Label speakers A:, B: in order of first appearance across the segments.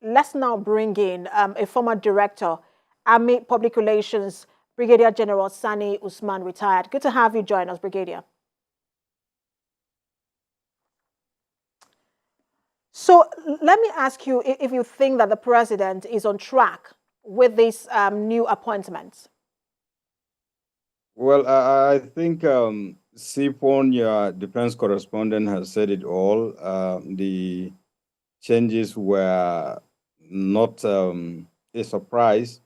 A: let's now bring in a former director, Army Public Relations, Brigadier General Sani Usman, retired. Good to have you join us, Brigadier. So let me ask you if you think that the president is on track with these new appointments.
B: Well, I think Sipon, your defense correspondent, has said it all. The changes were not a surprise.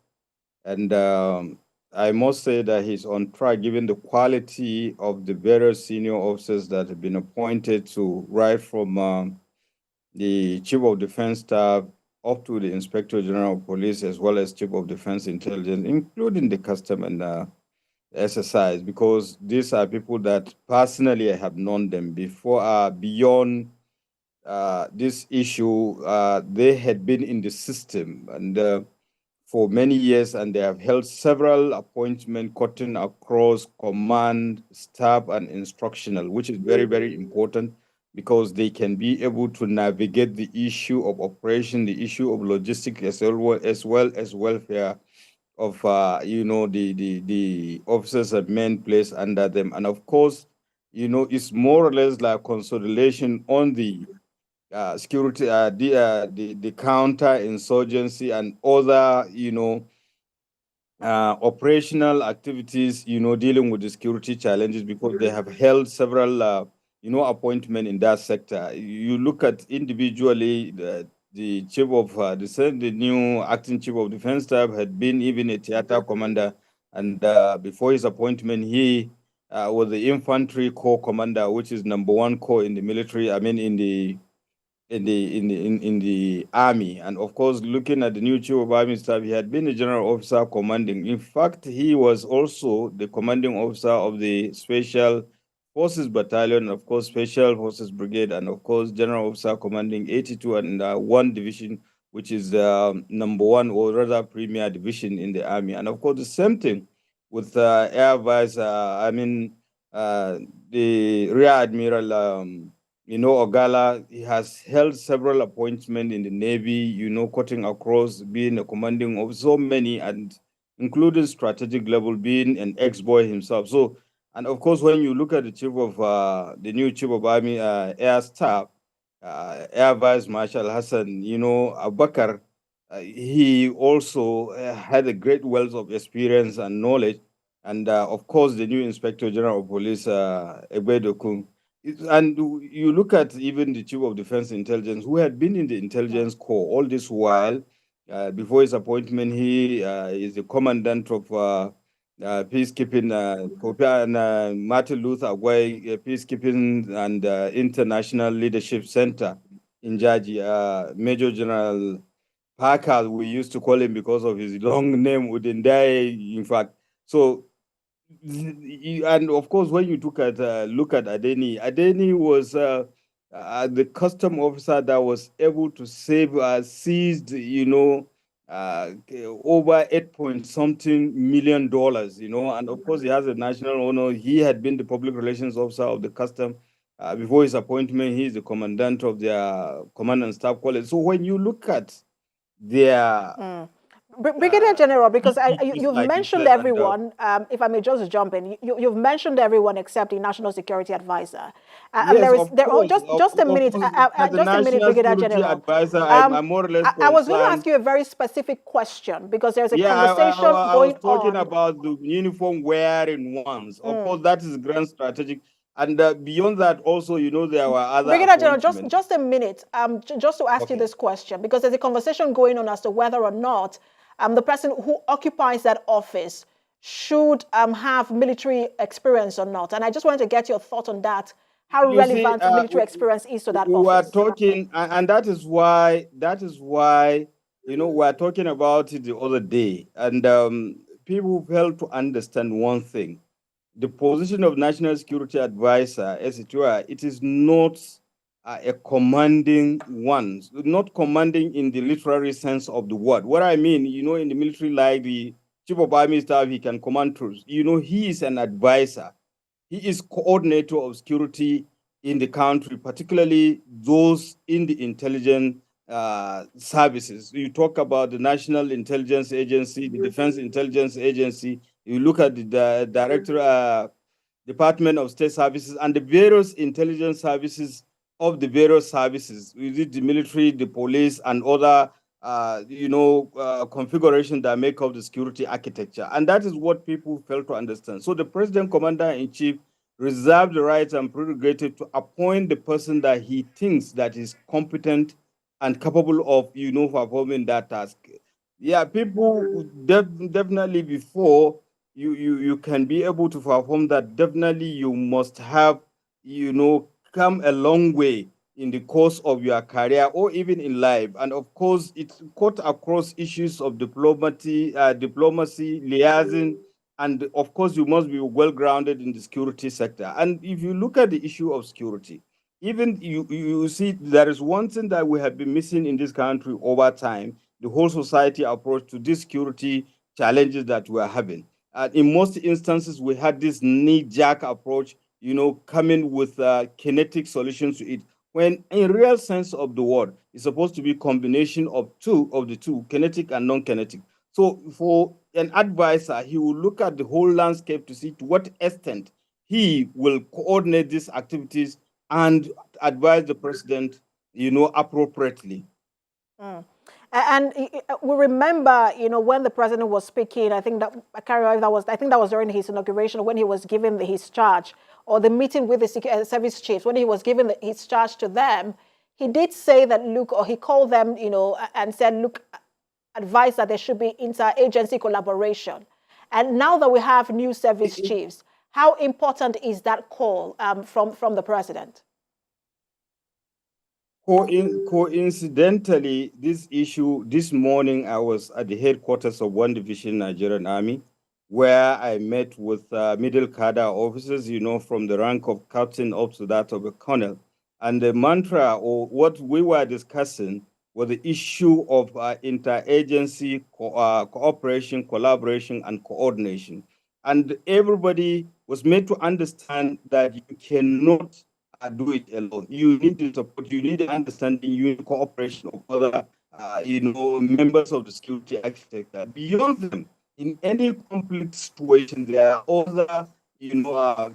B: And I must say that he's on track, given the quality of the various senior officers that have been appointed to right from the Chief of Defense Staff up to the Inspector General of Police, as well as Chief of Defense Intelligence, including the Custom and SSIs, because these are people that personally I have known them before, beyond this issue. They had been in the system and for many years, and they have held several appointments cutting across command, staff, and instructional, which is very, very important because they can be able to navigate the issue of operation, the issue of logistics, as well as welfare of the officers and men placed under them. And of course, it's more or less like consolidation on the security, the counter insurgency and other, operational activities, dealing with the security challenges, because they have held several, appointment in that sector. You look at individually, the chief of the new acting chief of defense staff had been even a theater commander, and before his appointment, he was the infantry corps commander, which is number one corps in the military. I mean, in the army. And of course, looking at the new chief of army staff, he had been a general officer commanding. In fact, he was also the commanding officer of the Special Forces Battalion, of course, Special Forces Brigade, and of course, general officer commanding 82 and 1 division, which is number one, or rather premier division in the army. And of course, the same thing with Air Vice, the Rear Admiral Ogala. He has held several appointments in the Navy, cutting across, being a commanding of so many, and including strategic level, being an ex-boy himself. So, and of course, when you look at the new chief of army air staff, Air Vice Marshal Hassan, Abakar, he also had a great wealth of experience and knowledge. And of course, the new Inspector General of Police, Egbedo, and you look at even the chief of defense intelligence, who had been in the intelligence corps all this while. Before his appointment, he is the commandant of peacekeeping, Martin Luther Agwai Peacekeeping and International Leadership Center in Jaji. Major General Parker, we used to call him because of his long name, Udindai, in fact. So, and of course, when you look at Adeni was the custom officer that was able to seized, over 8 point something million dollars, and of course he has a national honor. He had been the public relations officer of the custom. Before his appointment, he is the commandant of their command and staff college. So when you look at their
A: Brigadier General, because you've
B: like
A: mentioned everyone, if I may just jump in, you've mentioned everyone except the National Security Advisor. And
B: Yes,
A: just a minute,
B: as a
A: just a minute,
B: national
A: Brigadier
B: security
A: General.
B: advisor, I'm more or less
A: I was going to
B: concerned.
A: ask you a very specific question because there's a
B: Yeah,
A: conversation
B: I was
A: going
B: talking
A: on.
B: about the uniform wearing ones. Of course, that is grand strategic. And beyond that, also, there were other
A: Brigadier General,
B: appointments.
A: just a minute, just to ask you this question, because there's a conversation going on as to whether or not the person who occupies that office should have military experience or not. And I just wanted to get your thought on that, how relevant military experience is to that
B: we
A: office.
B: were talking, and that is why, we were talking about it the other day. And people fail to understand one thing. The position of National Security Advisor, as it were, it is not a commanding one, not commanding in the literary sense of the word. What I mean, in the military, like the Chief of Army Staff, he can command troops. He is an advisor. He is coordinator of security in the country, particularly those in the intelligence services. You talk about the National Intelligence Agency, the Defense Intelligence Agency. You look at the Director, Department of State Services, and the various intelligence services of the various services. Is it the military, the police, and other configuration that make up the security architecture. And that is what people fail to understand. So the President Commander-in-Chief reserved the rights and prerogative to appoint the person that he thinks that is competent and capable of, performing that task. Yeah, people definitely before you can be able to perform that, definitely you must have, come a long way in the course of your career or even in life. And of course, it's cut across issues of diplomacy, liaison, and of course, you must be well grounded in the security sector. And if you look at the issue of security, even you see there is one thing that we have been missing in this country over time: the whole society approach to these security challenges that we are having. In most instances, we had this knee-jerk approach, coming with kinetic solutions to it, when in real sense of the word, it's supposed to be a combination of the two, kinetic and non-kinetic. So for an advisor, he will look at the whole landscape to see to what extent he will coordinate these activities and advise the president, appropriately.
A: Mm. And we remember, when the president was speaking, I think that I can't remember if that was, I think that was during his inauguration when he was given his charge, or the meeting with the service chiefs when he was given his charge to them. He did say that, look, or he called them, and said, look, advised that there should be interagency collaboration. And now that we have new service chiefs, how important is that call from the president?
B: Coincidentally, this morning, I was at the headquarters of 1 Division Nigerian Army, where I met with middle cadre officers, from the rank of captain up to that of a colonel. And the mantra, or what we were discussing, was the issue of interagency cooperation, collaboration, and coordination. And everybody was made to understand that you cannot do it alone. You need the support, you need the understanding, you need cooperation of other, members of the security architecture. Beyond them, in any conflict situation, there are other,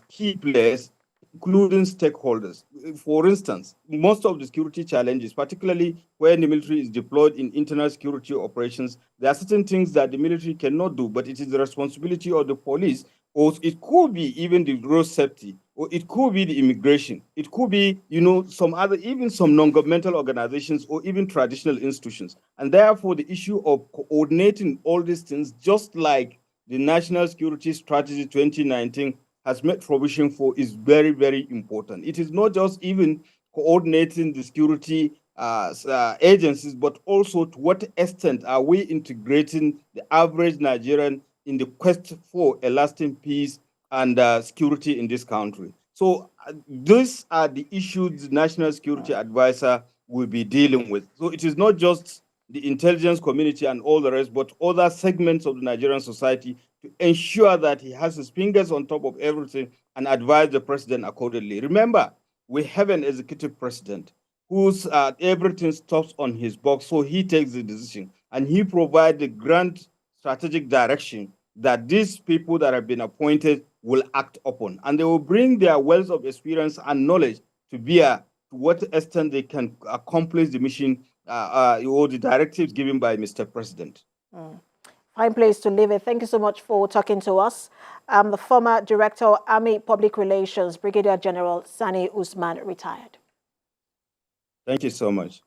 B: key players, including stakeholders. For instance, most of the security challenges, particularly when the military is deployed in internal security operations, there are certain things that the military cannot do, but it is the responsibility of the police, or it could be even the road safety, or it could be the immigration, it could be, some other, even some non-governmental organizations, or even traditional institutions. And therefore, the issue of coordinating all these things, just like the National Security Strategy 2019 has made provision for, is very, very important. It is not just even coordinating the security agencies, but also to what extent are we integrating the average Nigerian in the quest for a lasting peace and security in this country. So these are the issues the National Security Advisor will be dealing with. So it is not just the intelligence community and all the rest, but other segments of the Nigerian society, to ensure that he has his fingers on top of everything and advise the president accordingly. Remember, we have an executive president whose everything stops on his box, so he takes the decision and he provides the grand strategic direction that these people that have been appointed will act upon, and they will bring their wealth of experience and knowledge to bear to what extent they can accomplish the mission or the directives given by Mr. President.
A: Fine place to leave it. Thank you so much for talking to us. The former Director of Army Public Relations, Brigadier General Sani Usman, retired.
B: Thank you so much.